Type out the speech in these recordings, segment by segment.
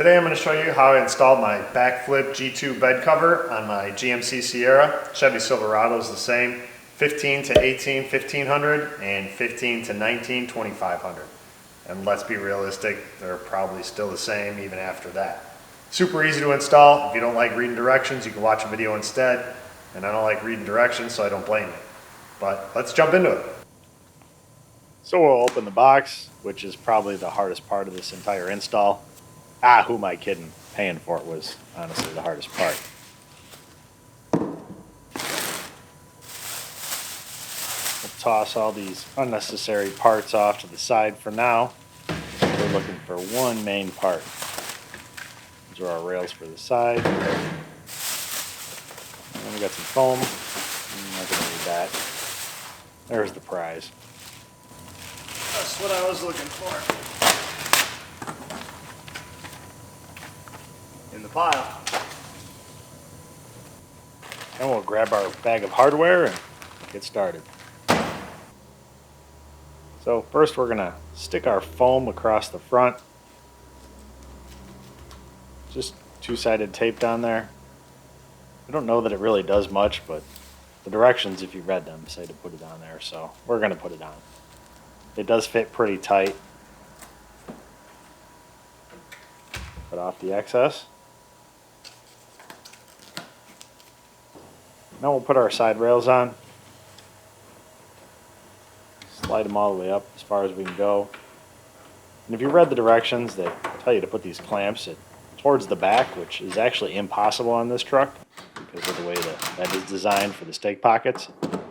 Today I'm going to show you how I installed my BAK Flip G2 bed cover on my GMC Sierra. Chevy Silverado is the same, 15 to 18 1500 and 15 to 19 2500. And let's be realistic, they're probably still the same even after that. Super easy to install. If you don't like reading directions, you can watch a video instead. And I don't like reading directions, so I don't blame you. But let's jump into it. So we'll open the box, which is probably the hardest part of this entire install. Who am I kidding? Paying for it was honestly the hardest part. We'll toss all these unnecessary parts off to the side for now. We're looking for one main part. These are our rails for the side. And then we got some foam. I'm not going to need that. There's the prize. That's what I was looking for. In the pile. And we'll grab our bag of hardware and get started. So first we're going to stick our foam across the front. Just two-sided tape down there. I don't know that it really does much, but the directions, if you read them, say to put it on there, so we're going to put it on. It does fit pretty tight. Cut off the excess. Now we'll put our side rails on. Slide them all the way up as far as we can go. And if you read the directions, they tell you to put these clamps towards the back, which is actually impossible on this truck because of the way that is designed for the stake pockets.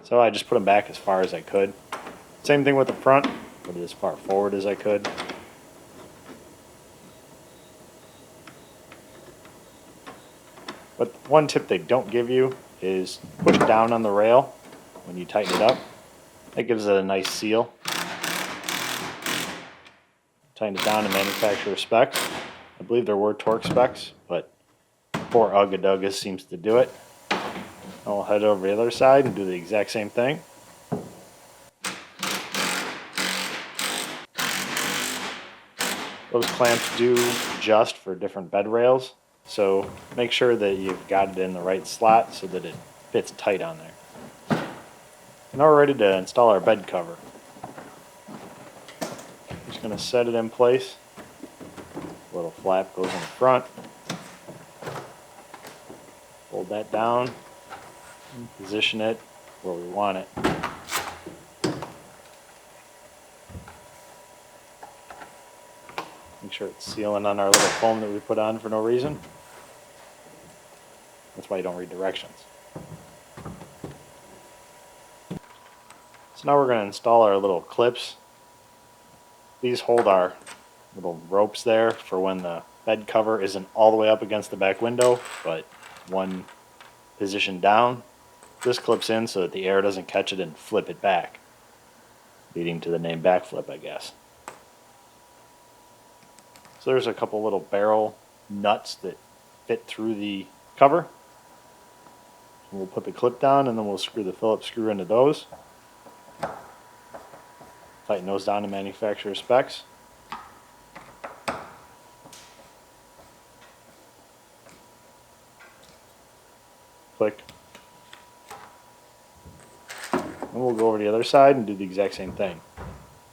So I just put them back as far as I could. Same thing with the front. Put it as far forward as I could. But one tip they don't give you is push down on the rail when you tighten it up. That gives it a nice seal. Tighten it down to manufacturer specs. I believe there were torque specs, but poor Ugga seems to do it. I'll head over the other side and do the exact same thing. Those clamps do adjust for different bed rails, so make sure that you've got it in the right slot so that it fits tight on there. Now we're ready to install our bed cover. Just going to set it in place. Little flap goes in the front. Fold that down and position it where we want it. Make sure it's sealing on our little foam that we put on for no reason. That's why you don't read directions. So now we're going to install our little clips. These hold our little ropes there for when the bed cover isn't all the way up against the back window, but one position down. This clips in so that the air doesn't catch it and flip it back, leading to the name BAK Flip, I guess. So there's a couple little barrel nuts that fit through the cover. And we'll put the clip down and then we'll screw the Phillips screw into those. Tighten those down to manufacturer specs. Click. And we'll go over to the other side and do the exact same thing.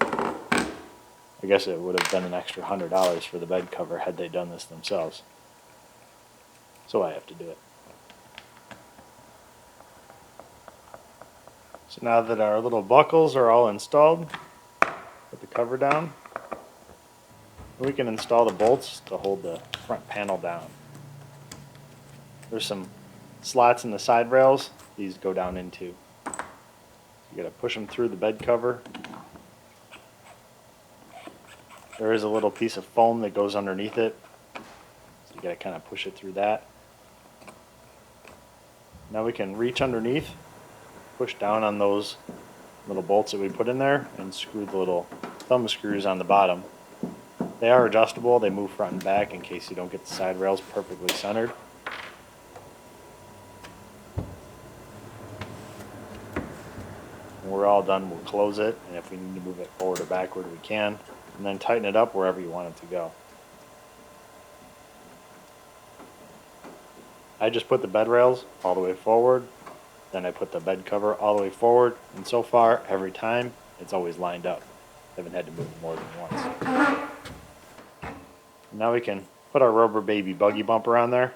I guess it would have been an extra $100 for the bed cover had they done this themselves. So I have to do it. So now that our little buckles are all installed, put the cover down. We can install the bolts to hold the front panel down. There's some slots in the side rails these go down into. You gotta push them through the bed cover. There is a little piece of foam that goes underneath it, so you gotta kind of push it through that. Now we can reach underneath, push down on those little bolts that we put in there, and screw the little thumb screws on the bottom. They are adjustable, they move front and back in case you don't get the side rails perfectly centered. When we're all done, we'll close it, and if we need to move it forward or backward, we can. And then tighten it up wherever you want it to go. I just put the bed rails all the way forward, then I put the bed cover all the way forward, and so far, every time, it's always lined up. I haven't had to move more than once. Now we can put our rubber baby buggy bumper on there.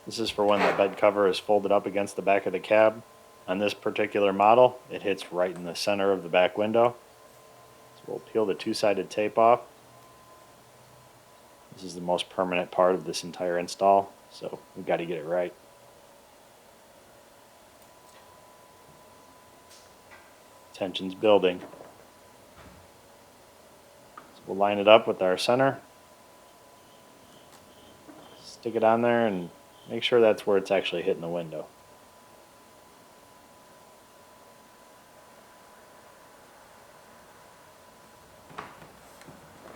This is for when the bed cover is folded up against the back of the cab. On this particular model, it hits right in the center of the back window. So we'll peel the two-sided tape off. This is the most permanent part of this entire install, so we've got to get it right. Tension's building. So we'll line it up with our center. Stick it on there and make sure that's where it's actually hitting the window.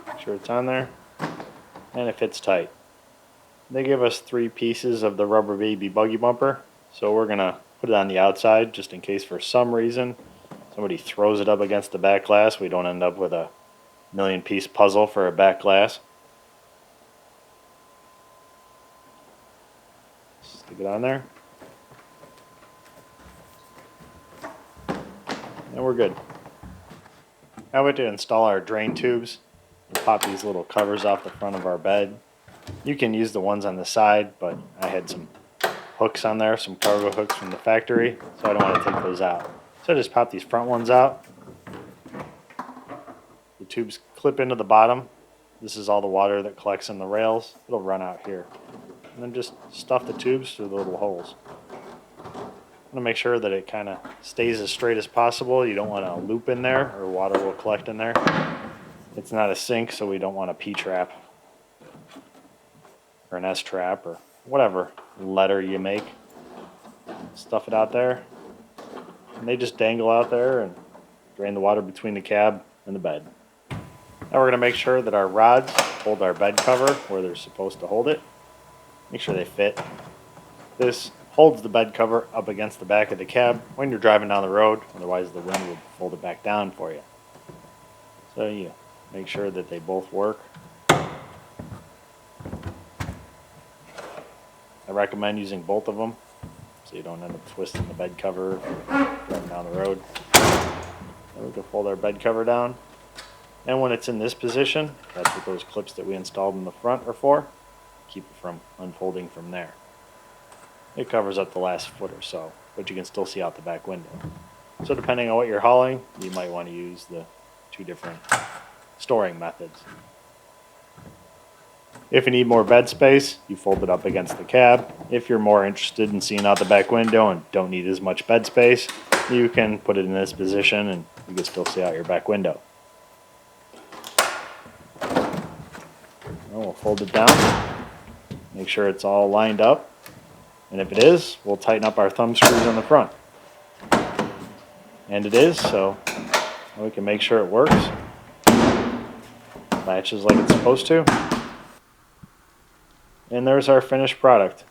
Make sure it's on there and it fits tight. They give us 3 pieces of the rubber baby buggy bumper, so we're going to put it on the outside just in case for some reason somebody throws it up against the back glass. We don't end up with a million-piece puzzle for a back glass. Stick it on there. And we're good. Now we have to install our drain tubes. We'll pop these little covers off the front of our bed. You can use the ones on the side, but I had some hooks on there, some cargo hooks from the factory, so I don't want to take those out. So I just pop these front ones out. The tubes clip into the bottom. This is all the water that collects in the rails. It'll run out here. And then just stuff the tubes through the little holes. I'm going to make sure that it kind of stays as straight as possible. You don't want a loop in there or water will collect in there. It's not a sink, so we don't want a P-trap or an S-trap or whatever letter you make. Stuff it out there. And they just dangle out there and drain the water between the cab and the bed. Now we're going to make sure that our rods hold our bed cover where they're supposed to hold it. Make sure they fit. This holds the bed cover up against the back of the cab when you're driving down the road, otherwise the wind would fold it back down for you. So you make sure that they both work. I recommend using both of them so you don't end up twisting the bed cover if you're driving down the road. Then we can fold our bed cover down. And when it's in this position, that's what those clips that we installed in the front are for. Keep it from unfolding from there. It covers up the last foot or so, but you can still see out the back window. So depending on what you're hauling, you might want to use the 2 different storing methods. If you need more bed space, you fold it up against the cab. If you're more interested in seeing out the back window and don't need as much bed space, you can put it in this position and you can still see out your back window. Now we'll fold it down, make sure it's all lined up, and if it is, we'll tighten up our thumb screws on the front. And it is, so we can make sure it works. Latches like it's supposed to. And there's our finished product.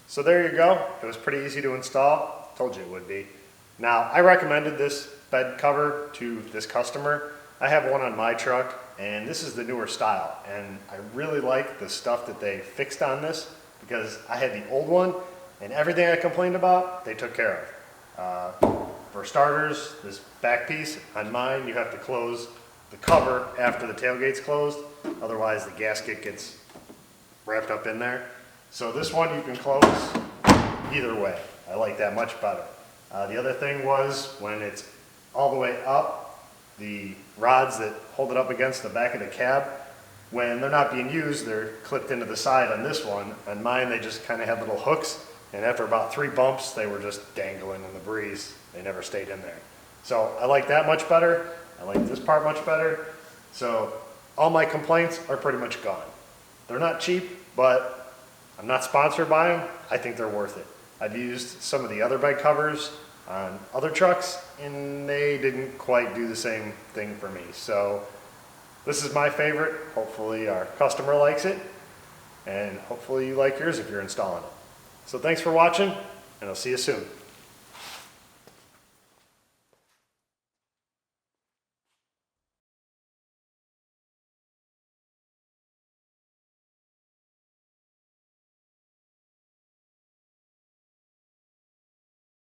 So there you go. It was pretty easy to install. Told you it would be. Now, I recommended this bed cover to this customer. I have one on my truck, and this is the newer style. And I really like the stuff that they fixed on this because I had the old one, and everything I complained about, they took care of. For starters, this back piece on mine, you have to close the cover after the tailgate's closed. Otherwise, the gasket gets wrapped up in there. So this one you can close either way. I like that much better. The other thing was when it's all the way up, the rods that hold it up against the back of the cab, when they're not being used, they're clipped into the side on this one. On mine, they just kind of had little hooks. And after about 3 bumps, they were just dangling in the breeze. They never stayed in there. So I like that much better. I like this part much better. So all my complaints are pretty much gone. They're not cheap, but I'm not sponsored by them. I think they're worth it. I've used some of the other bed covers on other trucks, and they didn't quite do the same thing for me. So this is my favorite. Hopefully our customer likes it, and hopefully you like yours if you're installing it. So thanks for watching, and I'll see you soon.